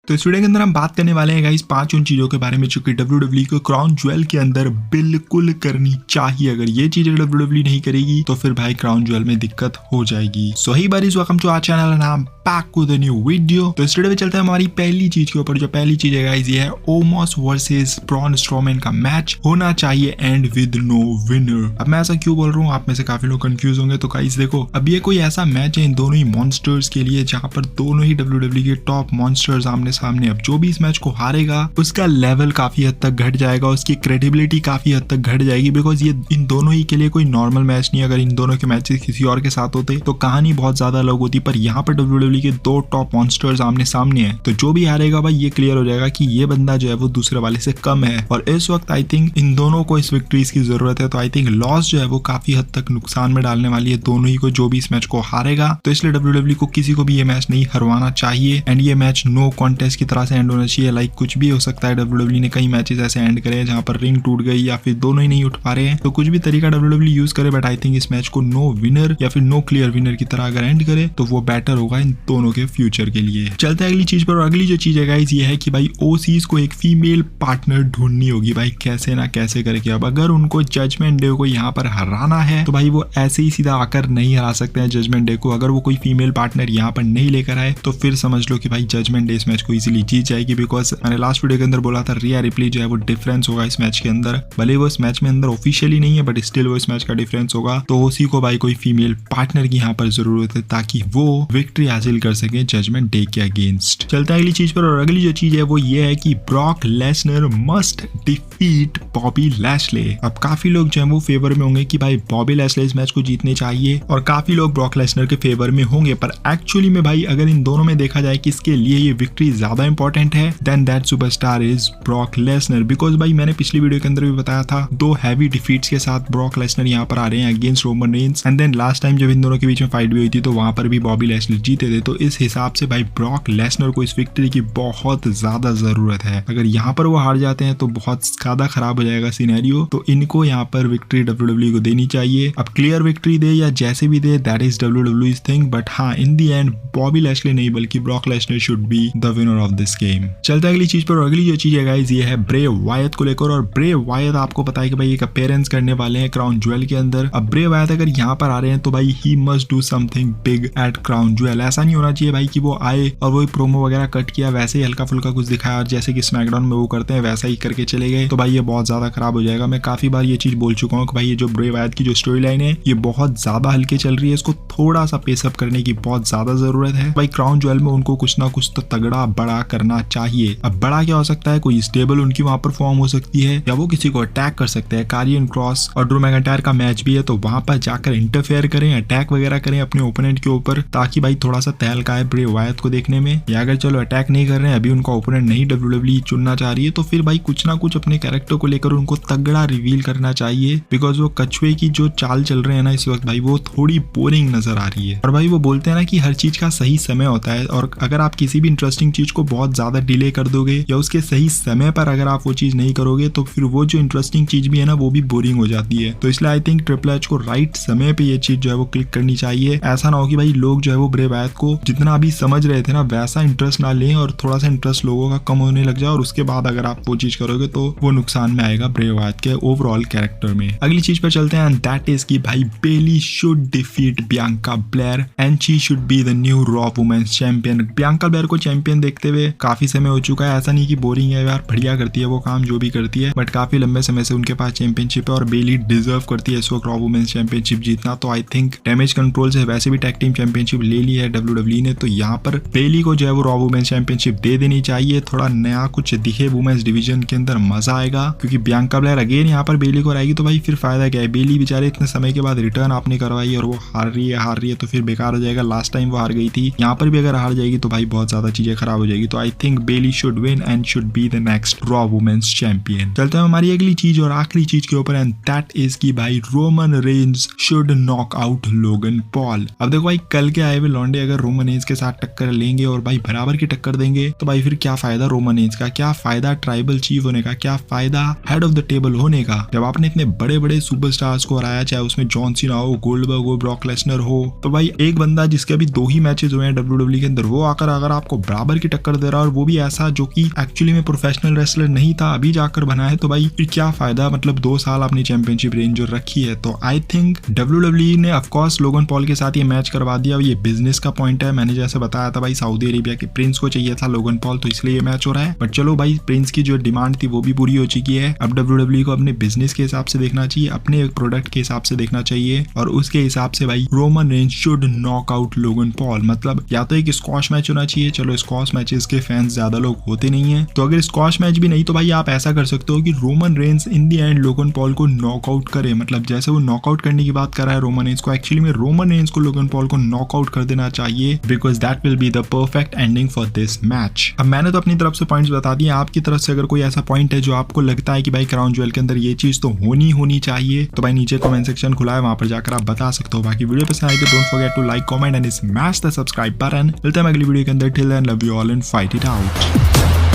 तो इस वीडियो के अंदर हम बात करने वाले हैं गाइस 5 उन चीजों के बारे में जो कि WWE को क्राउन ज्वेल के अंदर बिल्कुल करनी चाहिए। अगर ये चीजें WWE नहीं करेगी तो फिर भाई क्राउन ज्वेल में दिक्कत हो जाएगी। सो ही बारिश welcome to our channel and I am back with a new video. तो इस वीडियो में चलते हैं हमारी पहली चीज के ऊपर। जो पहली चीज है गाइस ये है ओमोस वर्सेस ब्रॉन स्ट्रोमैन का मैच होना चाहिए एंड विद नो विनर। अब मैं ऐसा क्यों बोल रहा हूँ, आप में से काफी लोग कंफ्यूज होंगे। तो गाइस देखो, अब ये कोई ऐसा मैच है इन दोनों ही मॉन्स्टर्स के लिए जहां पर दोनों ही WWE के टॉप मॉन्स्टर्स आमने सामने। अब जो भी इस मैच को हारेगा उसका लेवल काफी हद तक घट जाएगा, उसकी क्रेडिबिलिटी काफी हद तक घट जाएगी, बिकॉज ये इन दोनों ही के लिए कोई नॉर्मल मैच नहीं। अगर इन दोनों के मैचेस किसी और के साथ होते तो कहानी बहुत ज्यादा अलग होती, पर यहाँ पर WWE के दो टॉप मॉन्स्टर्स आमने सामने हैं, तो जो भी हारेगा भाई ये क्लियर हो जाएगा कि ये बंदा जो है वो दूसरे वाले से कम है। और इस वक्त आई थिंक इन दोनों को इस विक्ट्रीज की जरूरत है। तो आई थिंक लॉस जो है वो काफी हद तक नुकसान में डालने वाली है दोनों ही को, जो भी इस मैच को हारेगा। तो इसलिए WWE को किसी को भी ये मैच नहीं हरवाना चाहिए एंड ये मैच नो कॉन्टेस्ट की तरह से एंड होना चाहिए। लाइक कुछ भी हो सकता है, WWE ने कई मैचेस ऐसे एंड करे जहां पर रिंग टूट गई या फिर दोनों ही नहीं उठ पा रहे हैं, तो कुछ भी तरीका WWE यूज करे, बट आई थिंक इस मैच को नो विनर या फिर नो क्लियर विनर की तरह अगर एंड करे तो वो बेटर होगा इन दोनों के फ्यूचर के लिए। चलते हैं अगली चीज पर। और अगली जो चीज है गाइस ये है कि भाई ओसीज को एक फीमेल पार्टनर ढूंढनी होगी भाई, कैसे ना कैसे करके। अब अगर उनको जजमेंट डे को यहाँ पर हराना है तो भाई वो ऐसे ही सीधा आकर नहीं हरा सकते हैं जजमेंट डे को। अगर वो कोई फीमेल पार्टनर यहाँ पर नहीं लेकर आए तो फिर समझ लो कि भाई जजमेंट डे इस मैच को इजीली जीत जाएगी, बिकॉज मैंने लास्ट वीडियो के अंदर बोला था रिया रिप्ली जो है वो डिफरेंस होगा इस मैच के अंदर। भले वो इस मैच में अंदर ऑफिशियली नहीं है बट स्टिल वो इस मैच का डिफरेंस होगा। तो ओसी को भाई कोई फीमेल पार्टनर की यहाँ पर जरूरत है ताकि वो विक्ट्री हासिल कर सके जजमेंट डे के अगेंस्ट। चलते हैं अगली चीज पर। और अगली जो चीज है वो ये है कि Brock Lesnar must defeat Bobby Lashley. अब काफी लोग जो है वो फेवर में होंगे कि भाई बॉबी लैशले इस मैच को जीतने चाहिए, और काफी लोग ब्रॉक लेसनर के फेवर में होंगे। पर एक्चुअली में भाई अगर इन दोनों में देखा जाए किसके लिए ये विक्ट्री ज्यादा इंपॉर्टेंट है, then that superstar is Brock Lesnar. Because भाई मैंने पिछली वीडियो के अंदर भी बताया था, दो हैवी डिफीट्स के साथ ब्रॉक लेसनर यहाँ पर आ रहे हैं against Roman Reigns, and then last time जब इन दोनों के बीच में फाइट भी हुई थी तो वहां पर भी बॉबी लैशले जीते थे। तो इस हिसाब से भाई ब्रॉक लेसनर को इस विक्ट्री की बहुत ज्यादा जरूरत है। अगर यहाँ पर वो हार जाते हैं तो बहुत ज्यादा खराब हो जाएगा सिनेरियो। तो इनको यहाँ पर विक्ट्री WWE को देनी चाहिए। अब क्लियर विक्ट्री दे या जैसे भी दे, that is WWE's thing, but हाँ in the end Bobby Lashley नहीं बल्कि Brock Lesnar should be the winner of this game. चलते हैं अगली चीज पर। और अगली जो चीज है गाइस ये है ब्रे वायत को लेकर। और ब्रे वायत आपको पता है कि भाई एक अपीयरेंस करने वाले हैं क्राउन ज्वेल के अंदर। अब ब्रे वायत अगर यहाँ पर आ रहे हैं तो भाई he must do something big at Crown Jewel. ऐसा नहीं होना चाहिए भाई कि वो आए और वो प्रोमो वगैरह कट किया, वैसे ही हल्का फुल्का कुछ दिखाया और जैसे कि स्मैकडाउन में वो करते हैं वैसा ही करके चले गए, तो भाई ये बहुत ज्यादा खराब हो जाएगा। मैं काफी बार ये चीज बोल चुका हूँ कि भाई ये जो ब्रे वायत की जो स्टोरी लाइन है ये बहुत ज्यादा हल्के चल रही है, इसको थोड़ा सा पेसअप करने की बहुत ज्यादा जरूरत है। भाई क्राउन ज्वेल में उनको कुछ ना कुछ तो तगड़ा बड़ा करना चाहिए। अब बड़ा क्या हो सकता है, कोई स्टेबल उनकी वहां पर फॉर्म हो सकती है, या वो किसी को अटैक कर सकते हैं। कारियन क्रॉस और ड्रू मैकिंटायर का मैच भी है, तो वहां पर जाकर इंटरफेयर करें, अटैक वगैरह करें अपने ओपोनेंट के ऊपर, ताकि भाई थोड़ा सा तहलका है ब्रे वायत को देखने में। या अगर चलो अटैक नहीं कर रहे हैं, अभी उनका ओपोनेंट नहीं WWE चुनना चाह रही है, तो फिर भाई कुछ ना कुछ अपने कैरेक्टर को लेकर उनको तगड़ा रिवील करना चाहिए, बिकॉज वो कछुए की जो चाल चल रहे हैं ना इस वक्त भाई वो थोड़ी बोरिंग नजर आ रही है। और भाई वो बोलते हैं ना कि हर चीज का सही समय होता है, और अगर आप किसी भी इंटरेस्टिंग चीज को बहुत ज्यादा डिले कर दोगे या उसके सही समय पर अगर आप वो चीज नहीं करोगे तो फिर वो जो इंटरेस्टिंग चीज भी है ना वो भी बोरिंग हो जाती है। तो इसलिए आई थिंक ट्रिपल एच को राइट समय पे ये चीज जो है वो क्लिक करनी चाहिए। ऐसा ना हो कि भाई लोग जो है वो ब्रे वायत को जितना अभी समझ रहे थे ना वैसा इंटरेस्ट ना लें और थोड़ा सा इंटरेस्ट लोगों का कम होने लग जाए, और उसके बाद अगर आप वो चीज करोगे तो वो नुकसान में आएगा ब्रे वायत के ओवरऑल कैरेक्टर में। अगली चीज पर चलते हैं एंड दैट इज कि भाई Bayley should defeat Bianca Belair and she should be the new Raw women's champion. Bianca Belair को चैंपियन देखते हुए काफी समय हो चुका है, ऐसा नहीं कि बोरिंग है यार, बढ़िया करती है वो काम जो भी करती है, बट काफी लंबे समय से उनके पास चैंपियनशिप है और बेली डिजर्व करती है इस वक्त रॉ वुमेन्स चैंपियनशिप जीतना। तो आई थिंक डैमेज कंट्रोल से वैसे भी टैग टीम चैंपियनशिप ले ली है WWE ने, तो यहाँ पर बेली को जो है वो रॉ वुमेन्स चैंपियनशिप दे देनी चाहिए। थोड़ा नया कुछ दिखे वुमेन्स डिवीजन के अंदर, मजा आएगा, क्योंकि बियांका ब्लेयर अगेन यहाँ पर बेली को रहेगी तो भाई फिर फायदा क्या है। बेली बेचारे इतने समय के बाद रिटर्न आपने करवाई और वो हार रही है तो फिर बेकार हो जाएगा। लास्ट टाइम वो हार गई थी, यहाँ पर भी अगर हार जाएगी तो भाई बहुत ज्यादा चीजें खराब हो जाएगी। तो I think Bayley should win and should be the next Raw women's champion. चलते हैं हमारी अगली चीज और आखिरी चीज के ऊपर एंड दैट इज की भाई Roman Reigns should knock out Logan Paul. अब देखो भाई कल के आए हुए लॉन्डे अगर रोमन रेंज के साथ टक्कर लेंगे और भाई बराबर की टक्कर देंगे तो भाई फिर क्या फायदा रोमन रेंज का, क्या फायदा ट्राइबल चीफ होने का, क्या फायदा हेड ऑफ द टेबल होने का, जब आपने इतने बड़े बड़े सुपरस्टार्स को हराया, चाहे उसमें जॉन सीना हो, गोल्डबर्ग हो, ब्रॉक लेसनर हो। तो भाई एक बंदा जिसके अभी 2 ही मैचेस हुए हैं WWE के अंदर, वो आकर अगर आपको बराबर की टक्कर दे रहा है और वो भी ऐसा जो कि एक्चुअली में प्रोफेशनल रेसलर नहीं था, अभी जाकर बना है, तो भाई फिर क्या फायदा। मतलब 2 साल अपनी चैंपियनशिप रेंज जो रखी है। तो आई थिंक WWE ने ऑफ कोर्स लोगन पॉल के साथ ये मैच करवा दिया। ये बिजनेस का पॉइंट है, मैंने जैसे बताया था भाई सऊदी अरेबिया के प्रिंस को चाहिए था लोगन पॉल, तो इसलिए ये मैच हो रहा है। बट चलो भाई प्रिंस की जो डिमांड थी वो भी पूरी हो चुकी है। अब WWE को अपने बिजनेस के हिसाब से देखना चाहिए, अपने प्रोडक्ट के हिसाब से देखना चाहिए और उसके हिसाब से भाई Roman Reigns should knock out Logan Paul. मतलब या तो एक स्क्वॉश मैच होना चाहिए, चलो स्क्वॉश मैचेस के फैंस ज्यादा लोग होते नहीं है, तो अगर स्क्वॉश मैच भी नहीं तो भाई आप ऐसा कर सकते हो कि Roman Reigns in the and Logan Paul को नॉकआउट करे। मतलब जैसे वो नॉकआउट करने की बात कर रहा है रोमन रेंज को, एक्चुअली में रोमन रेंज को लोगन पॉल को नॉकआउट कर देना चाहिए, because that will be the perfect ending for this match. अब मैंने तो अपनी तरफ से पॉइंट्स बता दिए, आपकी तरफ से अगर कोई ऐसा पॉइंट है जो आपको लगता है कि भाई क्राउन ज्वेल के अंदर ये चीज तो होनी चाहिए, तो भाई नीचे कमेंट सेक्शन खुला है, वहां पर जाकर आप बता सकते हो। बाकी वीडियो पसंद आई तो don't forget to like, comment and smash the subscribe button. मिलते हैं अगली वीडियो के अंदर, till then love you all and fight it out.